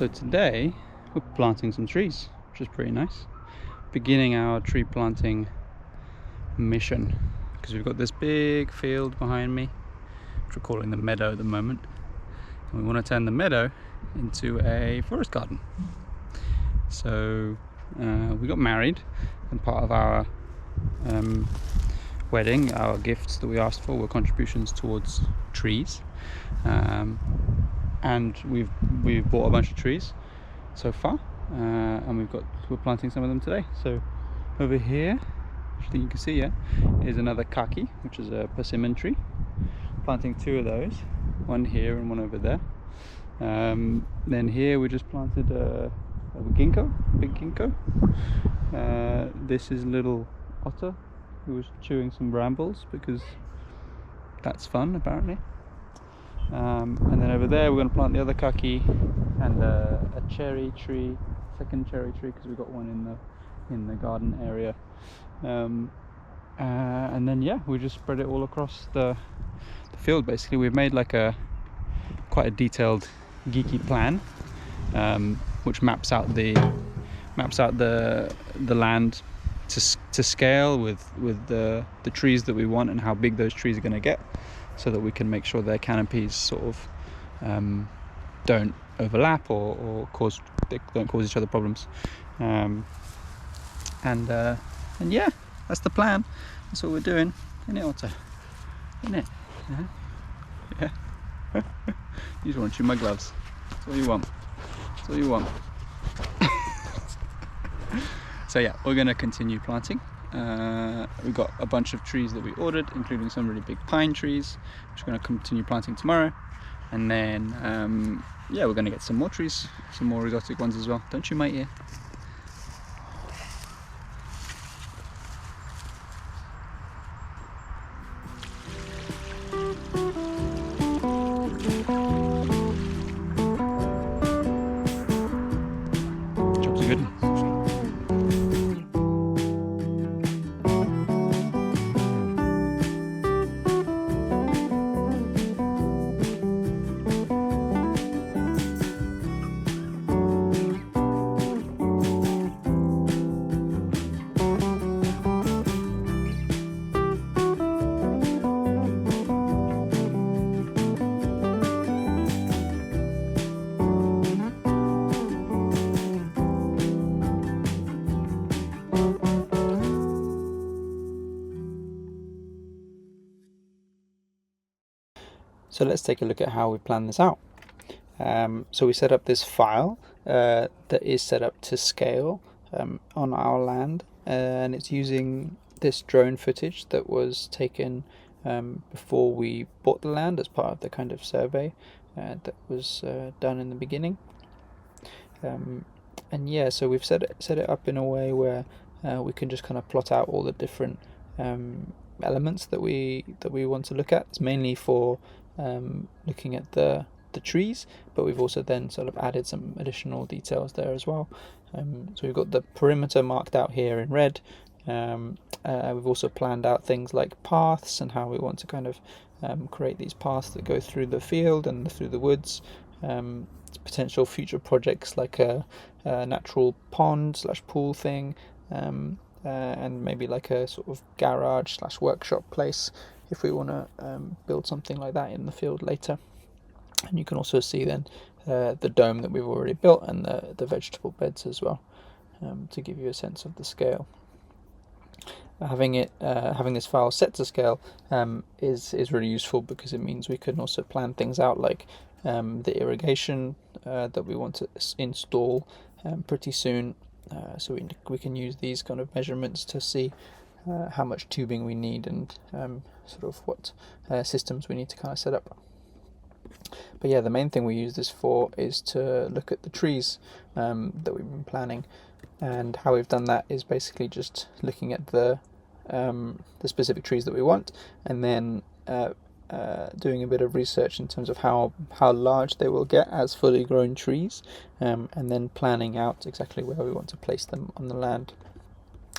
So today we're planting some trees, which is pretty nice. Beginning our tree planting mission, because we've got this big field behind me, which we're calling the meadow at the moment. And we want to turn the meadow into a forest garden. So we got married, and part of our wedding, our gifts that we asked for were contributions towards trees. And we've bought a bunch of trees so far, and we're planting some of them today. So over here, which I think you can see, is another kaki, which is a persimmon tree. Planting two of those, one here and one over there. Then here we just planted a Ginko, big Ginko. This is little Otter, who was chewing some brambles because that's fun apparently. And then over there we're going to plant the other kaki and a cherry tree, second cherry tree, because we've got one in the garden area. And then we just spread it all across the field. Basically, we've made like quite a detailed, geeky plan, which maps out the land to scale with the trees that we want and how big those trees are going to get, so that we can make sure their canopies sort of don't overlap or don't cause each other problems. And yeah, that's the plan. That's what we're doing. Isn't it, Otter? Isn't it? Yeah. You just want to chew my gloves. That's all you want. That's all you want. So yeah, we're going to continue planting. We've got a bunch of trees that we ordered, including some really big pine trees, which we're going to continue planting tomorrow. And then we're going to get some more trees, some more exotic ones as well. Don't chew my ear. Job's a good one. So let's take a look at how we plan this out. So we set up this file that is set up to scale on our land, and it's using this drone footage that was taken before we bought the land as part of the kind of survey that was done in the beginning. So we've set it up in a way where we can just kind of plot out all the different elements that we want to look at. It's mainly for looking at the trees, but we've also then sort of added some additional details there as well. So we've got the perimeter marked out here in red. We've also planned out things like paths and how we want to kind of create these paths that go through the field and through the woods. Potential future projects like a natural pond / pool thing, and maybe like a sort of garage / workshop place if we want to build something like that in the field later. And you can also see then the dome that we've already built and the vegetable beds as well, to give you a sense of the scale. Having this file set to scale is really useful, because it means we can also plan things out like the irrigation that we want to install pretty soon. So we can use these kind of measurements to see how much tubing we need and sort of what systems we need to kind of set up. But yeah, the main thing we use this for is to look at the trees that we've been planning, and how we've done that is basically just looking at the specific trees that we want, and then doing a bit of research in terms of how large they will get as fully grown trees, and then planning out exactly where we want to place them on the land.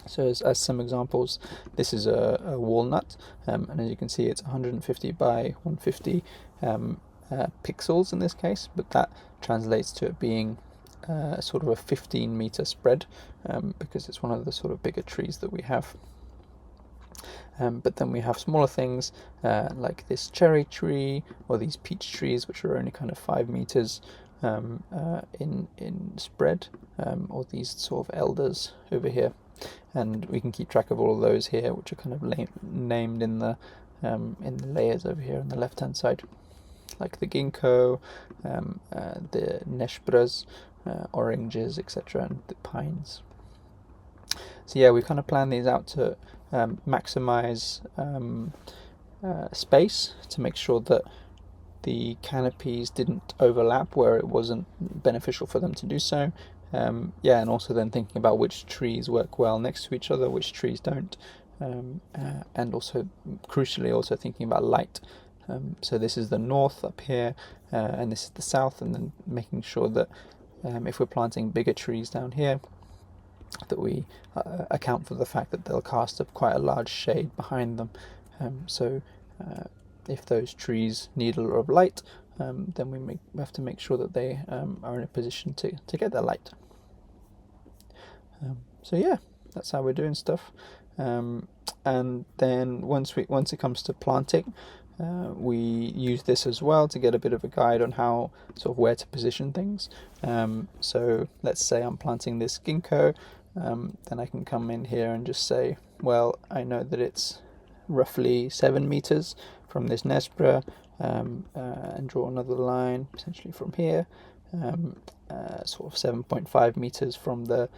So as some examples, this is a walnut, and as you can see, it's 150 by 150 pixels in this case, but that translates to it being sort of a 15-meter spread, because it's one of the sort of bigger trees that we have. But then we have smaller things like this cherry tree or these peach trees, which are only kind of 5 meters in spread, or these sort of elders over here. And we can keep track of all of those here, which are kind of named in the layers over here on the left-hand side, like the ginkgo, the neshbras, oranges, etc., and the pines. So yeah, we kind of plan these out to maximize space, to make sure that the canopies didn't overlap where it wasn't beneficial for them to do so. Yeah, and also then thinking about which trees work well next to each other, which trees don't, and also crucially also thinking about light. So this is the north up here, and this is the south, and then making sure that if we're planting bigger trees down here, that we account for the fact that they'll cast up quite a large shade behind them. So if those trees need a lot of light, then we have to make sure that they are in a position to get that light. So yeah, that's how we're doing stuff. And then once it comes to planting, we use this as well to get a bit of a guide on how, sort of where to position things. So let's say I'm planting this ginkgo, then I can come in here and just say, well, I know that it's roughly 7 meters from this nespra, and draw another line potentially from here, sort of 7.5 meters from the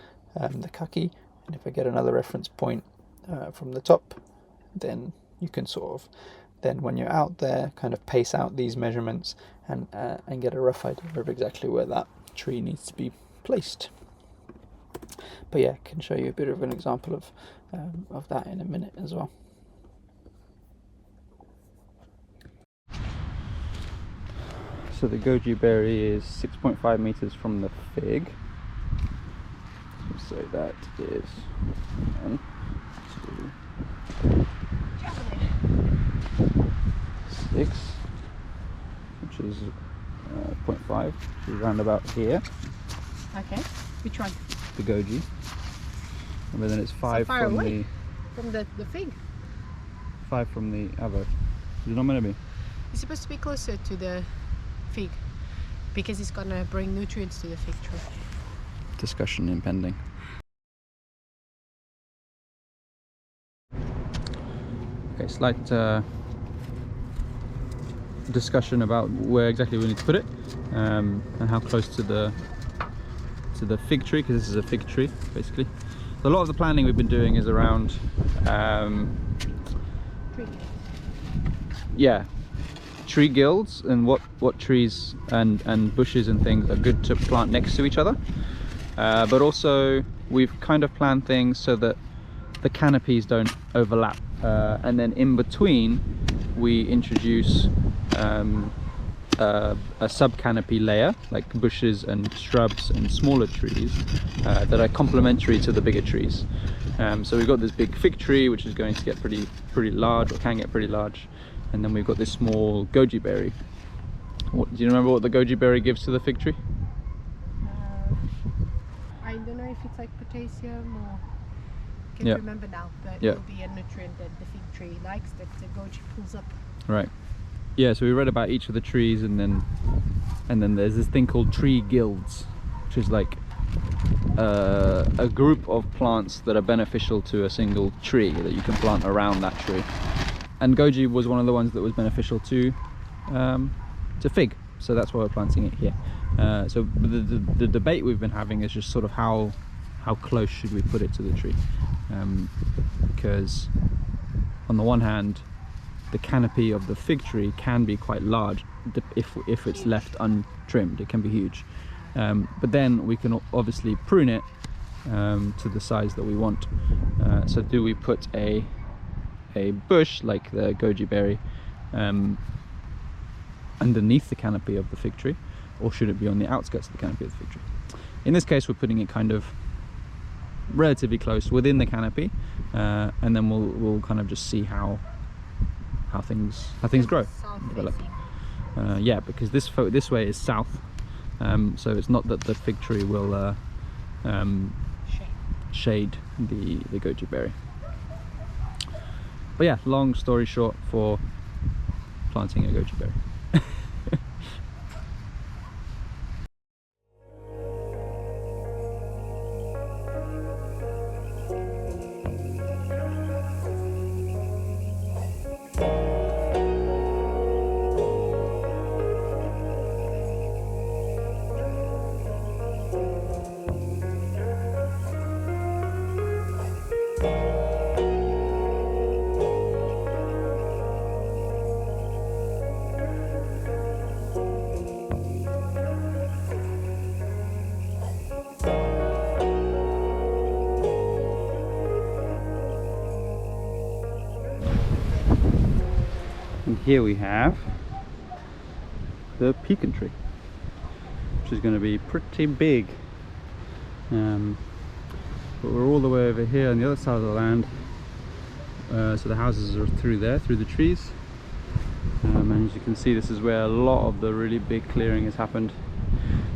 kaki. And if I get another reference point from the top, then you can sort of, then when you're out there, kind of pace out these measurements and get a rough idea of exactly where that tree needs to be placed. But yeah, I can show you a bit of an example of that in a minute as well. So the goji berry is 6.5 meters from the fig. So that is 1, 2, 6, which is 0.5, which is around about here. Okay, which one? The goji. And then it's 5 so far from away from the fig. 5 from the other. Is it not meant to be? It's supposed to be closer to the fig because it's gonna bring nutrients to the fig tree. Discussion impending. Okay, slight discussion about where exactly we need to put it, and how close to the fig tree, because this is a fig tree basically. So a lot of the planning we've been doing is around tree guilds and what trees and bushes and things are good to plant next to each other, but also we've kind of planned things so that the canopies don't overlap, and then in between we introduce a sub-canopy layer, like bushes and shrubs and smaller trees that are complementary to the bigger trees. So we've got this big fig tree which is going to get pretty large, or can get pretty large, and then we've got this small goji berry. Do you remember what the goji berry gives to the fig tree? I don't know if it's like potassium or I can't remember now, but it will be a nutrient that the fig tree likes, that the goji pulls up. Right. Yeah, so we read about each of the trees, and then there's this thing called tree guilds, which is like a group of plants that are beneficial to a single tree that you can plant around that tree. And goji was one of the ones that was beneficial to fig, so that's why we're planting it here. So the debate we've been having is just sort of how close should we put it to the tree, because on the one hand, the canopy of the fig tree can be quite large if it's left untrimmed. It can be huge, but then we can obviously prune it to the size that we want. So do we put a bush like the goji berry underneath the canopy of the fig tree, or should it be on the outskirts of the canopy of the fig tree? In this case, we're putting it kind of relatively close within the canopy, and then we'll kind of just see how things grow and develop. Yeah, because this way is south, So it's not that the fig tree will shade the goji berry. But yeah, long story short for planting a goji berry. And here we have the pecan tree, which is going to be pretty big. But we're all the way over here on the other side of the land, so the houses are through there, through the trees. And as you can see, this is where a lot of the really big clearing has happened.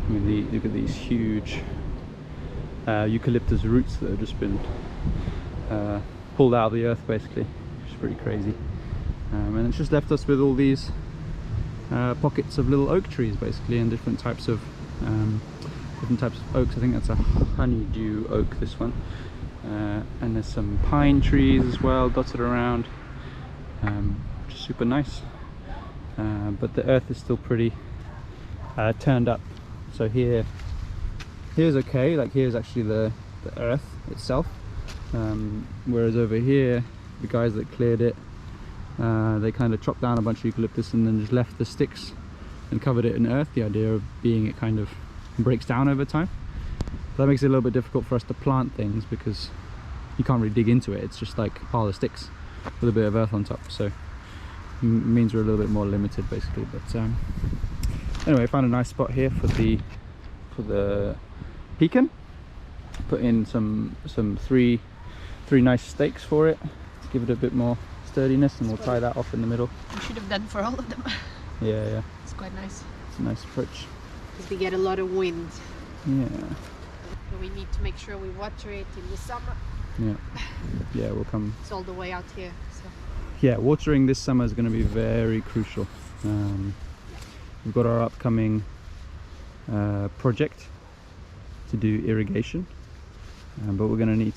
I mean, look at these huge eucalyptus roots that have just been pulled out of the earth, basically, which is pretty crazy. And it's just left us with all these pockets of little oak trees, basically, and different types of oaks. I think that's a honeydew oak, this one, and there's some pine trees as well dotted around, which is super nice. But the earth is still pretty turned up. So here's okay. Like, here's actually the earth itself, whereas over here, the guys that cleared it, they kind of chopped down a bunch of eucalyptus and then just left the sticks and covered it in earth. The idea of being it kind of breaks down over time. So that makes it a little bit difficult for us to plant things, because you can't really dig into it. It's just like a pile of sticks with a bit of earth on top. So it means we're a little bit more limited, basically. But anyway, I found a nice spot here for the pecan. Put in some three nice stakes for it to give it a bit more sturdiness, and we'll tie that off in the middle. We should have done for all of them. Yeah. It's quite nice. It's a nice approach. Because we get a lot of wind. Yeah. So we need to make sure we water it in the summer. Yeah, we'll come. It's all the way out here. So. Yeah, watering this summer is going to be very crucial. We've got our upcoming project to do irrigation, but we're going to need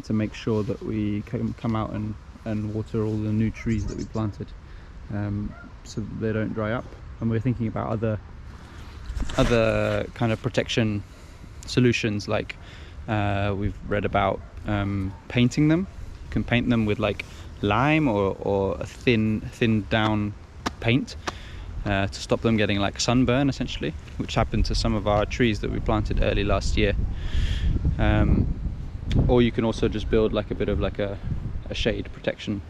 to make sure that we come out and water all the new trees that we planted, so that they don't dry up. And we're thinking about other kind of protection solutions, like we've read about painting them. You can paint them with like lime or a thin down paint to stop them getting like sunburn, essentially, which happened to some of our trees that we planted early last year. Or you can also just build like a bit of like a shade protection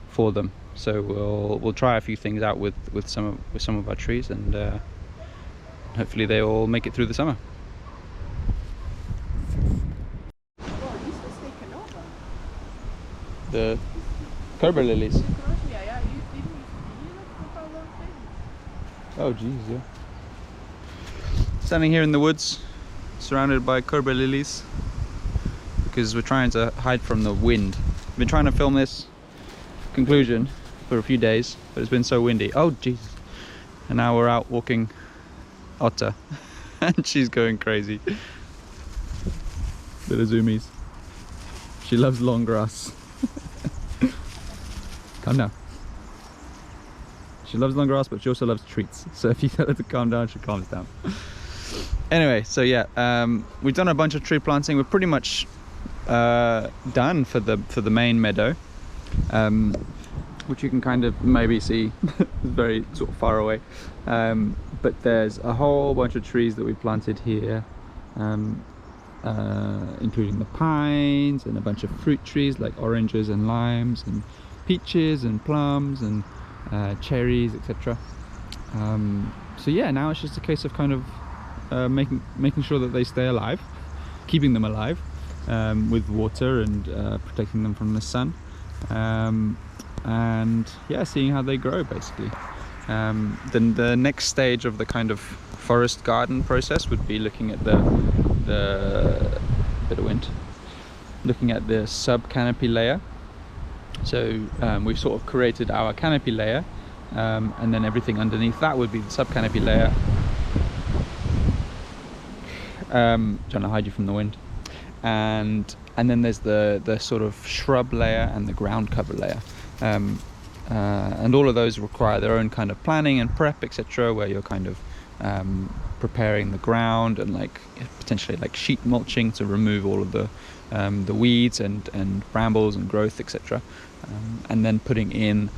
for them. So we'll try a few things out with some of our trees, and hopefully they all make it through the summer. Oh, this was taken over. The Cobra lilies. Yeah, you put all those things. Oh geez, yeah. Standing here in the woods, surrounded by Cobra lilies, because we're trying to hide from the wind. I've been trying to film this conclusion for a few days, but it's been so windy. Oh jeez. And now we're out walking Otter and she's going crazy. Bit of zoomies. She loves long grass. Calm down. She loves long grass, but she also loves treats. So if you tell her to calm down, she calms down. Anyway, so yeah, we've done a bunch of tree planting. We're pretty much done for the main meadow, which you can kind of maybe see. It's very sort of far away, but there's a whole bunch of trees that we planted here, including the pines and a bunch of fruit trees like oranges and limes and peaches and plums and cherries, etc. So yeah, now it's just a case of kind of making sure that they stay alive, keeping them alive, with water and protecting them from the sun, and yeah, seeing how they grow, basically. Then the next stage of the kind of forest garden process would be looking at the bit of wind, looking at the sub canopy layer. So we've sort of created our canopy layer, and then everything underneath that would be the sub canopy layer. Trying to hide you from the wind. And then there's the sort of shrub layer and the ground cover layer. And all of those require their own kind of planning and prep, etc., where you're kind of preparing the ground and like potentially like sheet mulching to remove all of the weeds and brambles and growth, etc., and then putting in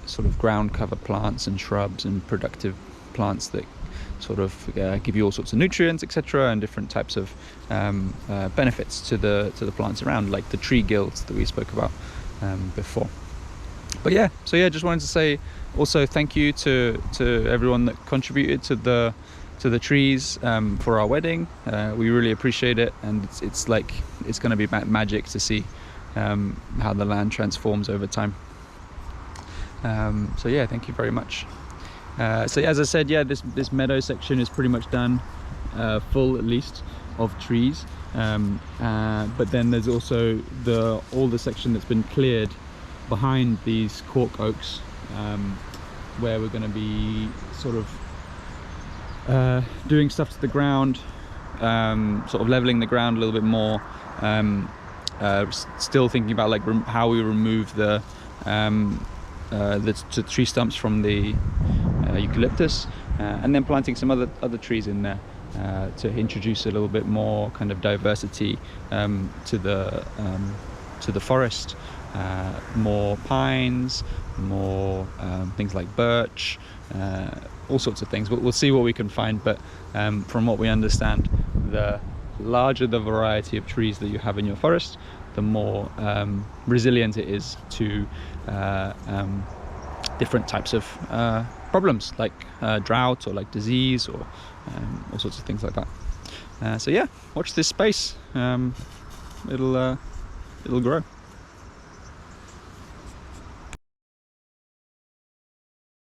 sort of ground cover plants and shrubs and productive plants that sort of give you all sorts of nutrients, etc., and different types of benefits to the plants around, like the tree guilds that we spoke about before. But yeah, so yeah, just wanted to say also thank you to everyone that contributed to the trees for our wedding. We really appreciate it, and it's like it's going to be magic to see how the land transforms over time. So yeah, thank you very much. So as I said, yeah, this meadow section is pretty much done, full at least of trees. But then there's also all the section that's been cleared behind these cork oaks, where we're going to be sort of doing stuff to the ground, sort of leveling the ground a little bit more, still thinking about like how we remove the tree stumps from the eucalyptus, and then planting some other trees in there to introduce a little bit more kind of diversity to the forest. More pines, more things like birch, all sorts of things. But we'll see what we can find. But from what we understand, the larger the variety of trees that you have in your forest, the more resilient it is to different types of problems like drought or like disease or all sorts of things like that. So yeah, watch this space. It'll grow.